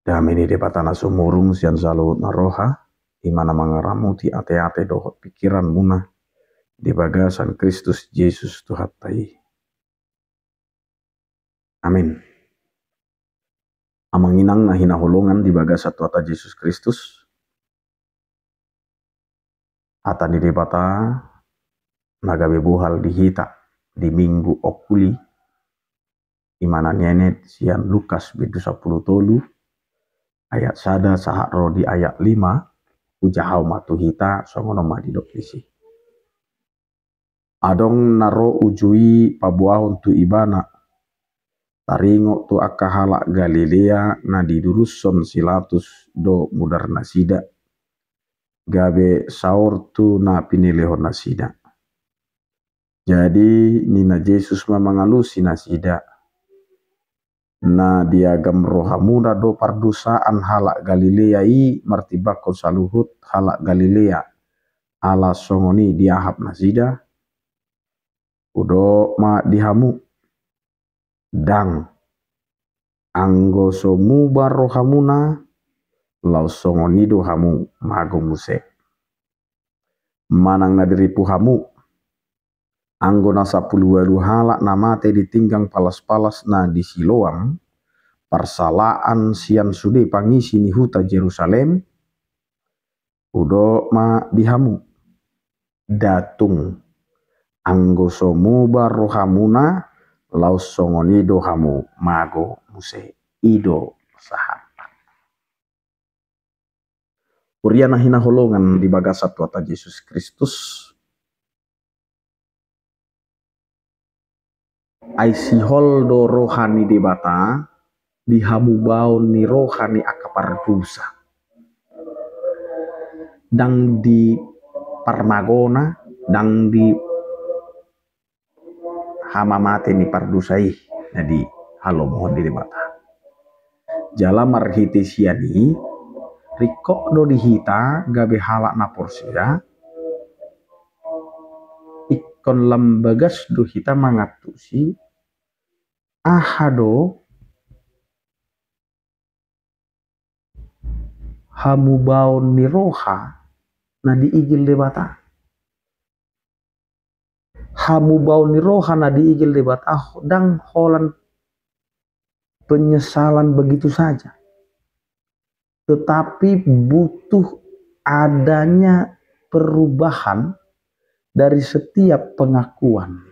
Damini debatana sumurung sian salut naroha, imana mangaramu ti ate-ate dohot pikiran muna di bagasan Kristus Yesus Tuhatai. Amin. Amanginang na hinaholongan di bagasa Tuata Yesus Kristus. Ata di debata nagabe buhal di hita di minggu okuli imana nyenet sian Lukas bidu 10 tolu ayat sada saharo di ayat 5 ujahau matu hita songono madidok isi. Adong naro ujui pabuahon tu ibana taringo tu akahala Galilea na diduruson silatus do mudar nasida gabe saur tu na pinilehon nasida. Jadi nina Yesus memangalusi nasida na diagam rohamuna do pardusaan halak Galilea i martibakon saluhut halak Galilea ala songoni diahap nasida udo ma dihamu dang anggo somubar rohamuna lau songoni do hamu mago muse manang nadiripu hamu anggo nasa puluwalu halak namate ditinggang palas-palas na di Siloam persalaan sian sude pangisi ni huta Jerusalem udo ma dihamu datung anggo somubar rohamuna lau songonido hamu mago muse ido sahat. Uriana hinaholongan di bagasa Tuata Yesus Kristus ai sihol do rohani debata di hamu baun ni rohani akapar dosa dang di parmagona dang di hama mate ni pardusai. Jadi halo mohon di debata jala marhite siani rikok do dihita gabe halak na porsia ikon lembagas do hita mangatusi ahado hamu baun ni roha na diigil debata hamu baun ni roha na diigil debata dang holan penyesalan begitu saja, tetapi butuh adanya perubahan dari setiap pengakuan.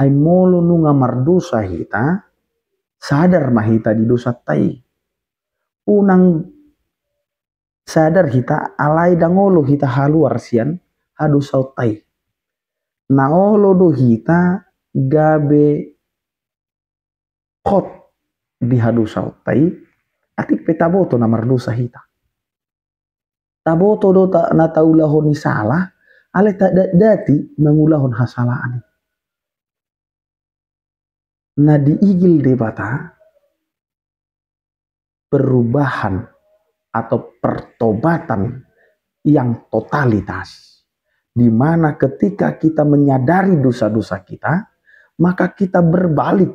Ai molo nu ngamar dosa hita sadar mahita di dosa tai unang sadar hita alai dangolo hita haluar sian hadosa tai na olo do hita gabe kot di hadosa tai atik petaboto na mardosa hita taboto do ta na taulahon ni salah ale tak dati mengulahon hasalaan na diigil debata perubahan atau pertobatan yang totalitas di mana ketika kita menyadari dosa-dosa kita maka kita berbalik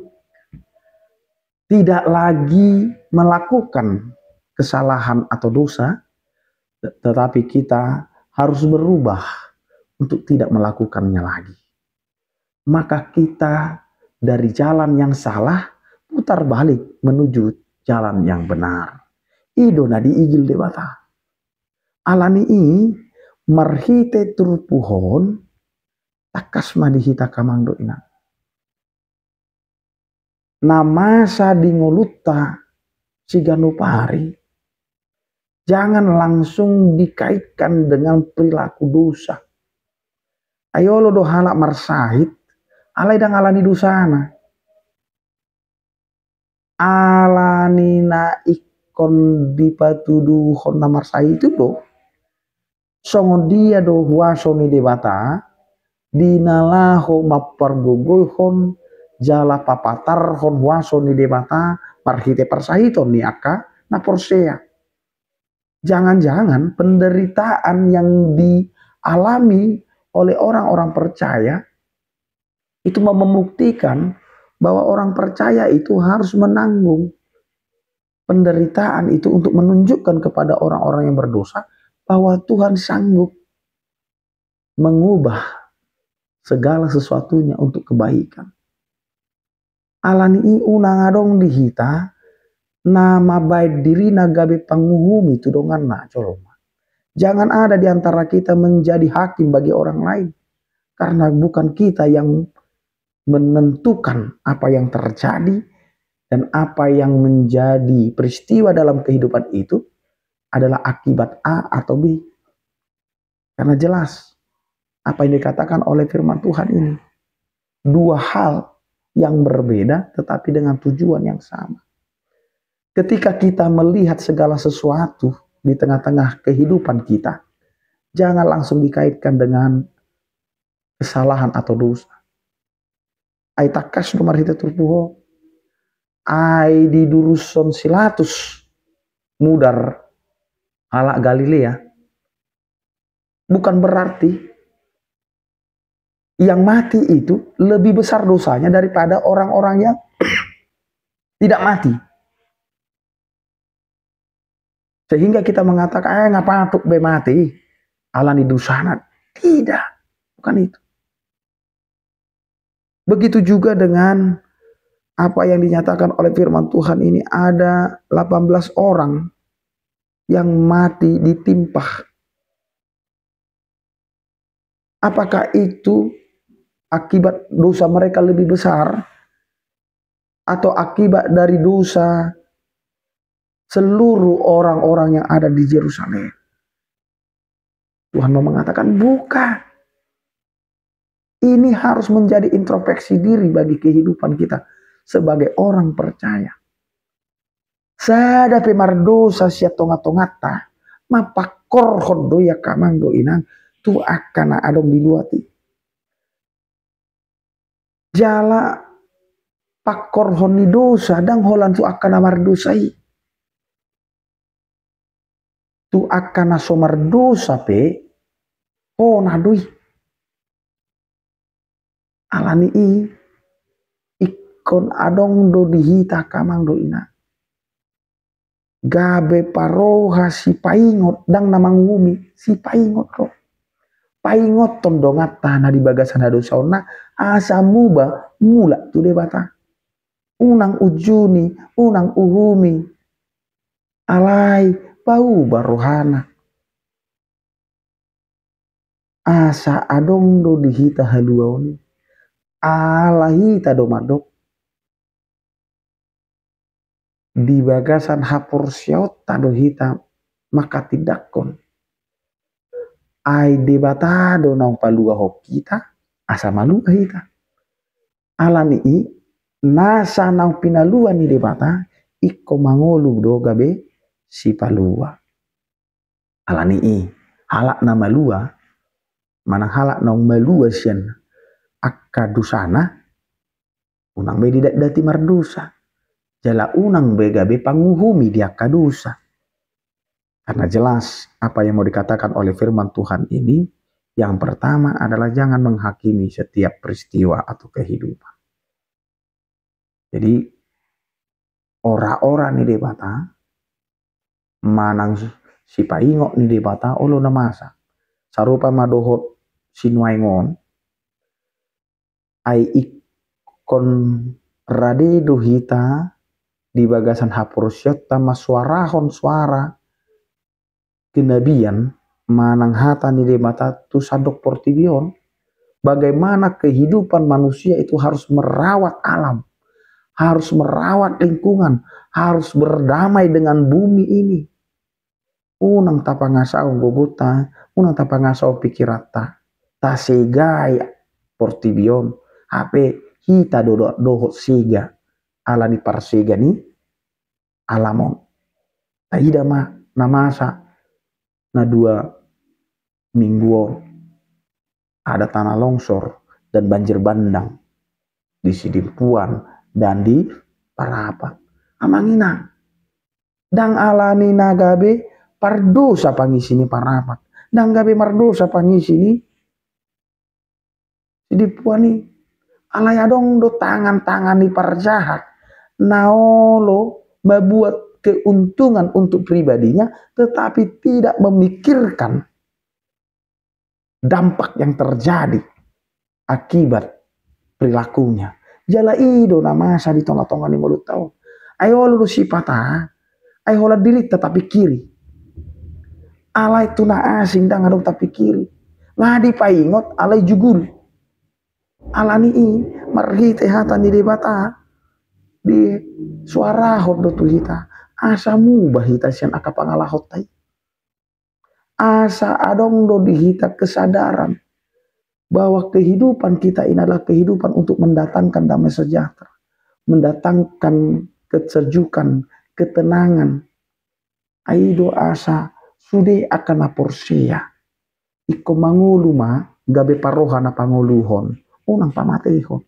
tidak lagi melakukan kesalahan atau dosa, tetapi kita harus berubah untuk tidak melakukannya lagi. Maka kita dari jalan yang salah putar balik menuju jalan yang benar. Idona diigil debata. Alani i marhite turpuhon takas madihita kamangdo ina. Namasa dingolutta siganupari jangan langsung dikaitkan dengan perilaku dosa. Ayo lo do halak marsahid alai dang alani dosana alani na ikon dipatudu honna marsahid itu do songon dia do huaso ni debata dinalaho mapargogohon jala papatar hon huaso ni debata marhite persahiton ni aka na porsea. Jangan-jangan penderitaan yang dialami oleh orang-orang percaya itu membuktikan bahwa orang percaya itu harus menanggung penderitaan itu untuk menunjukkan kepada orang-orang yang berdosa bahwa Tuhan sanggup mengubah segala sesuatunya untuk kebaikan. Alani unang adong dihita nama baik diri nagabe panguhumi itu dongan na coloma. Jangan ada di antara kita menjadi hakim bagi orang lain, karena bukan kita yang menentukan apa yang terjadi dan apa yang menjadi peristiwa dalam kehidupan itu adalah akibat A atau B. Karena jelas apa yang dikatakan oleh firman Tuhan ini. Dua hal yang berbeda tetapi dengan tujuan yang sama. Ketika kita melihat segala sesuatu di tengah-tengah kehidupan kita, jangan langsung dikaitkan dengan kesalahan atau dosa. Ai takas nomor hita turpuho. Ai di duruson silatus mudar ala Galilea. Bukan berarti yang mati itu lebih besar dosanya daripada orang-orang yang tidak mati. Sehingga kita mengatakan, ngapa tuh be mati? Alani dosana. Tidak, bukan itu. Begitu juga dengan apa yang dinyatakan oleh firman Tuhan ini, ada 18 orang yang mati ditimpah. Apakah itu akibat dosa mereka lebih besar atau akibat dari dosa seluruh orang-orang yang ada di Yerusalem? Tuhan mau mengatakan bukan. Ini harus menjadi introspeksi diri bagi kehidupan kita sebagai orang percaya. Sada pemardosa sia tonga-tongata, mapakor hodo ya kamang do inang, tu akan adong diluati. Jala pakor honi dosa, dang holan tu akan amardosai. Tu akan asomardosa pe, oh nadui. Alani ikon adong do dihita kamang do ina. Gabe paroha si paingot dang namang ngumi si paingot kok. Paingot tondongat tanah di bagasan hado sauna asa muba mula tu debata. Unang ujuni, unang uhumi. Alai bau barohana. Asa adong do dihita haluaoni. Alahi tadomadok di bagasan hapur siot tado hita maka tidak kon ai debata do nang palua hok kita asa malua hita alani i nasa nang pinalua ni debata iko mangolu do gabe si palua alani i halak na malua manang halak nang malua sian akka dusana unang be tidak dati mardosa jala unang be gabe panguhumi dia kadosa. Karena jelas apa yang mau dikatakan oleh firman Tuhan ini, yang pertama adalah jangan menghakimi setiap peristiwa atau kehidupan. Jadi ora-ora ni debata manang si paingok ni debata olo na masa sarupa madohot sinuaingon ai ikon rade dohita di bagasan hapursyot tama suarahon suara kenabian manang hata ni debata tu sadok portibion bagaimana kehidupan manusia itu harus merawat alam, harus merawat lingkungan, harus berdamai dengan bumi ini. Unang tapangasao bobota, unang tapangasao pikirata, tasegai portibion, hape hita dohot siga, ala ni parsega ni alamon. Tahida ma namasa na 2 mingguon ada tanah longsor dan banjir bandang di Sidimpuan dan di Parapat. Amangina dang alani nagabe pardosa pangisini Parapat. Dang gabe mardosa pangisini Sidimpuan ni alaya dong do tangan-tangan ni parjahat naolo mabuat keuntungan untuk pribadinya, tetapi tidak memikirkan dampak yang terjadi akibat perilakunya. Jala ido na masa di tonga-tonga ni mulut tau. Ayo lu sipata, ayo hola diri tetapi kiri. Alai tuna asing dan ngadong tapi kiri. Ngadi paingot alai jugul. Alani i marhi tehatan di debata di suara hot do hita. Asa mubah hita sian aka pangalahot tai. Asa adong do dihita kesadaran bahwa kehidupan kita ini adalah kehidupan untuk mendatangkan damai sejahtera, mendatangkan kesejukan, ketenangan. Aido asa sude akan aporsia. Iko mangulu ma gabe parohan na panguluhon, unang pamatehon.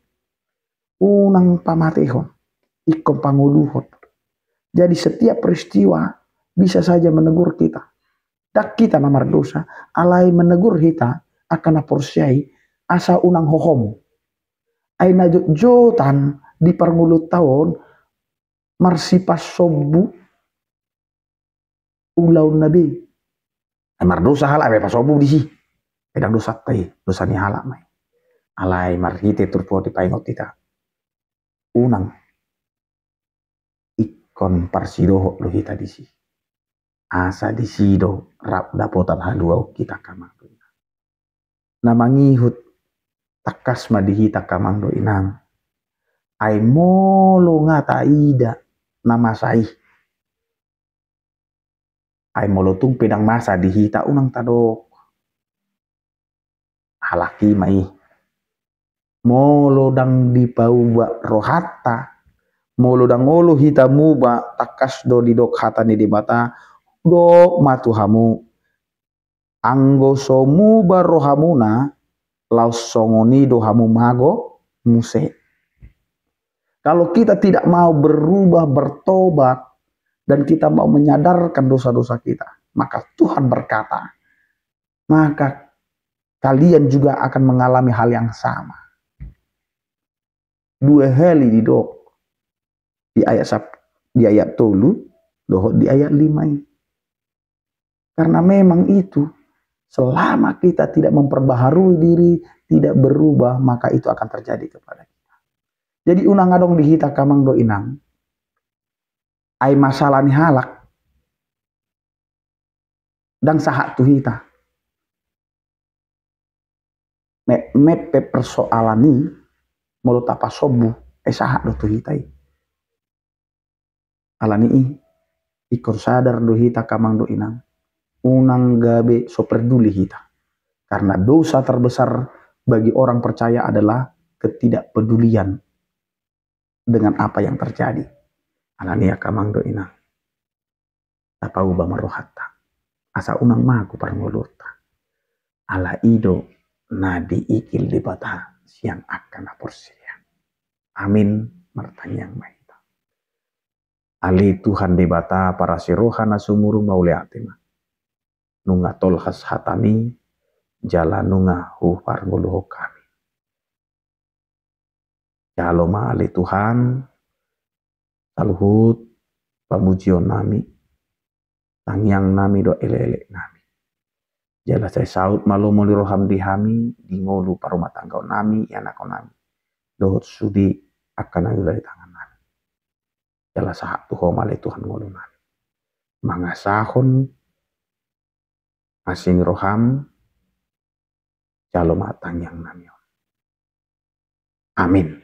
Unang pamatehon, iko panguluhon. Jadi setiap peristiwa bisa saja menegur kita. Dak kita namar dosa, alai menegur kita akan aporsiai asa unang hohom. Aina jotan di permulut tahun marsipas sobu ulau nabi. Mar dosa halak pas sobu di si. Pedang dosa tai, dosa ni halak mai. Alai marhite turpo di paingot kita. Unang ikon parsido lo hita di si. Asa di sido rap dapotan haluau kita kamang. Namangihut takas madihita kamang do inang. Ai molo ngata ida nama sai. Ai molo tung pedang masa dihita unang tadok. Halaki mai. Molo dang dipauba rohata. Molo dang olo hita muba takas do didok hata ni dibata. Do matuhamu. Anggo so muba rohamuna. Laus songoni dohamu mago muse. Kalau kita tidak mau berubah, bertobat, dan kita mau menyadarkan dosa-dosa kita, maka Tuhan berkata, maka kalian juga akan mengalami hal yang sama. Dua hali di dok di ayat tolu, doh di ayat 5. Karena memang itu, selama kita tidak memperbaharui diri, tidak berubah, maka itu akan terjadi kepada kita. Jadi unang adong dihita kamang do inang. Ai masalah ni halak. Dan sahak tu hita. Mepe persoalan ni. Mulut apa sobu. Sahak do tu hitai. Alani ikor sadar do hita kamang do inang. Unang gabe so peduli hita. Karena dosa terbesar bagi orang percaya adalah ketidakpedulian dengan apa yang terjadi. Alania kamang do inang. Tapa ubah marohata. Asa unang maku parangulurta. Ala ido nadi ikil di bata siang akan aporsia. Amin martanyang maita. Ali Tuhan di bata para sirohana sumuru mauliatima. Nunga tolhas hatami jala nunga hu paranguluh kami. Jaloma ali Tuhan, saluhut, pamujion nami, tangyang nami do ele-ele nami. Jala saya saut malu muli roham dihami, di ngolu parumah tangga nami, anak nami. Dohot sudi akan ayu dari tangan nami. Jala sahak tuhom ali Tuhan ngolu nami. Mangasahon, asing roham, jaloma tangyang nami. Amin.